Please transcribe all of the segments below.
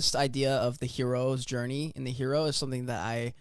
This idea of the hero's journey and the hero is something that I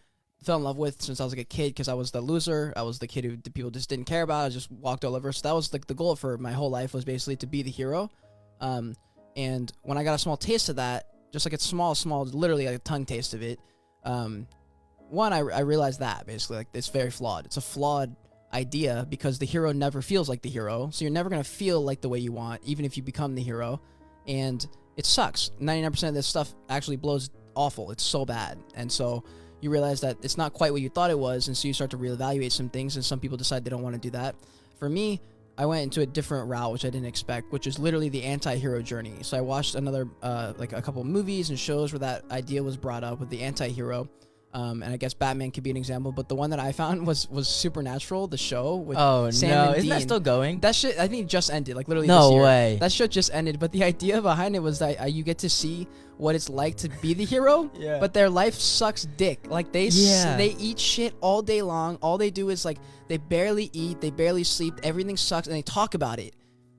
fell in love with since I was like a kid, because I was the loser. I was the kid who the people just didn't care about. I just walked all over. So that was like the goal for my whole life, was basically to be the hero. And when I got a small taste of that, just like a small, literally like a tongue taste of it, one, I realized that basically like it's very flawed. It's a flawed idea because the hero never feels like the hero. So you're never going to feel like the way you want, even if you become the hero. And it sucks. 99% of this stuff actually blows awful. It's so bad. And so you realize that it's not quite what you thought it was. And so you start to reevaluate some things, and some people decide they don't want to do that. For me, I went into a different route, which I didn't expect, which is literally the anti-hero journey. So I watched another, like a couple of movies and shows where that idea was brought up with the anti-hero. And I guess Batman could be an example, but the one that I found was Supernatural, the show with Sam and isn't Dean. that still going? That shit, I think it just ended, like literally No this year. way. That show just ended, but the idea behind it was that you get to see what it's like to be the hero, Yeah. but their life sucks dick. Like they eat shit all day long. All they do is like they barely eat, they barely sleep, everything sucks, and they talk about it.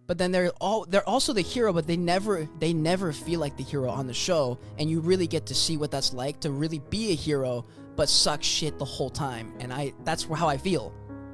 But then they're also the hero, but they never feel like the hero on the show, and you really get to see what that's like to really be a hero but suck shit the whole time. And that's how I feel.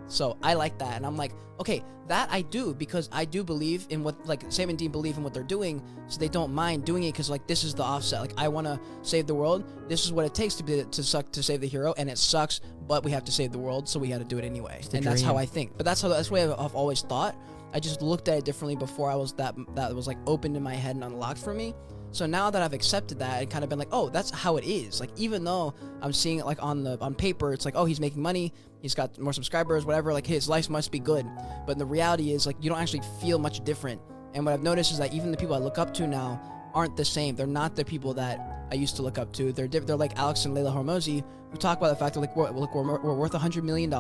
So I like that, and I'm like, okay, that I do, because I do believe in what, like, Sam and Dean believe in what they're doing, so they don't mind doing it, because like this is the offset. Like, I want to save the world. This is what it takes to save the hero, and it sucks, but we have to save the world, so we got to do it anyway. And that's how I think. But that's the way I've always thought. I just looked at it differently before. I was that was like opened in my head and unlocked for me. So now that I've accepted that and kind of been like, oh, that's how it is. Like, even though I'm seeing it like on paper, it's like, oh, he's making money, he's got more subscribers, whatever, like his life must be good. But the reality is, like, you don't actually feel much different. And what I've noticed is that even the people I look up to now aren't the same. They're not the people that I used to look up to. They're like Alex and Layla Hormozi, who talk about the fact that, like, we're worth $100 million.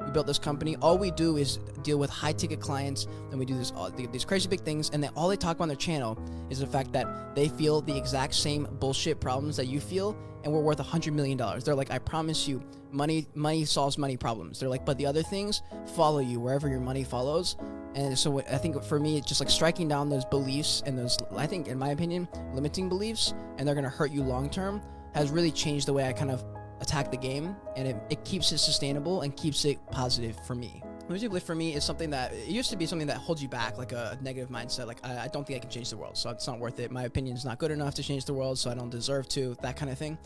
We built this company. All we do is deal with high-ticket clients, and we do these crazy big things, and all they talk about on their channel is the fact that they feel the exact same bullshit problems that you feel, and we're worth $100 million. They're like, I promise you, money solves money problems. They're like, but the other things follow you wherever your money follows. And so I think for me, it's just like striking down those beliefs and those, I think, in my opinion, limiting beliefs, and they're going to hurt you long-term, has really changed the way I kind of attack the game, and it keeps it sustainable and keeps it positive for me. Limiting belief for me is something that, it used to be something that holds you back, like a negative mindset, like I don't think I can change the world, so it's not worth it. My opinion is not good enough to change the world, so I don't deserve to, that kind of thing.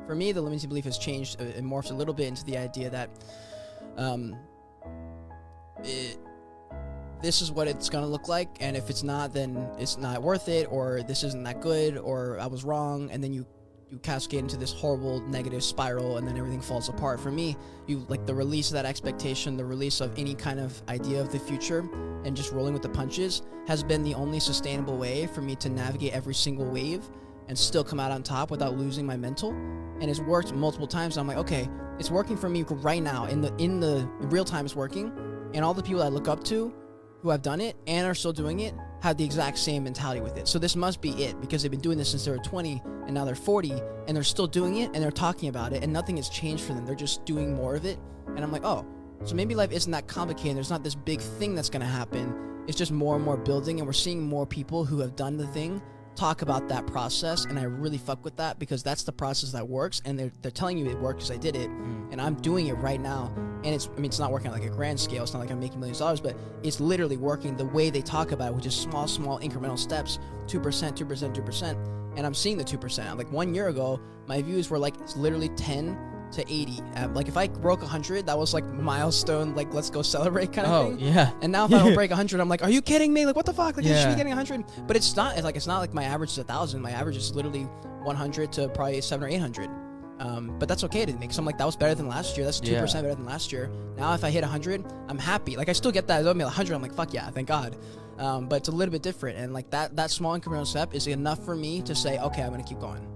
For me, the limiting belief has changed and morphed a little bit into the idea that this is what it's gonna look like, and if it's not, then it's not worth it, or this isn't that good, or I was wrong, and then you cascade into this horrible negative spiral, and then everything falls apart. For me, like the release of that expectation, the release of any kind of idea of the future, and just rolling with the punches has been the only sustainable way for me to navigate every single wave and still come out on top without losing my mental. And it's worked multiple times. I'm like, okay, it's working for me right now. In the real time, it's working. And all the people I look up to who have done it and are still doing it have the exact same mentality with it. So this must be it, because they've been doing this since they were 20, and now they're 40, and they're still doing it, and they're talking about it, and nothing has changed for them. They're just doing more of it. And I'm like, oh, so maybe life isn't that complicated. There's not this big thing that's going to happen. It's just more and more building, and we're seeing more people who have done the thing talk about that process, and I really fuck with that, because that's the process that works, and they're telling you it works because I did it, and I'm doing it right now. And it's not working on like a grand scale. It's not like I'm making millions of dollars, but it's literally working the way they talk about it, which is small incremental steps, 2%, 2%. And I'm seeing the 2%. Like 1 year ago, my views were like literally 10 to 80. Like if I broke 100, that was like milestone, like let's go celebrate kind of thing. Yeah. And now if I don't break 100, I'm like, are you kidding me? Like, what the fuck? Like, you should be getting 100. But it's not like my average is 1,000. My average is literally 100 to probably 700 or 800. But that's okay to me, because I'm like, that was better than last year. That's 2% better than last year. Now if I hit 100, I'm happy. Like, I still get that. If I hit 100, I'm like, fuck yeah, thank God. But it's a little bit different, and like that small incremental step is enough for me to say, okay, I'm gonna keep going.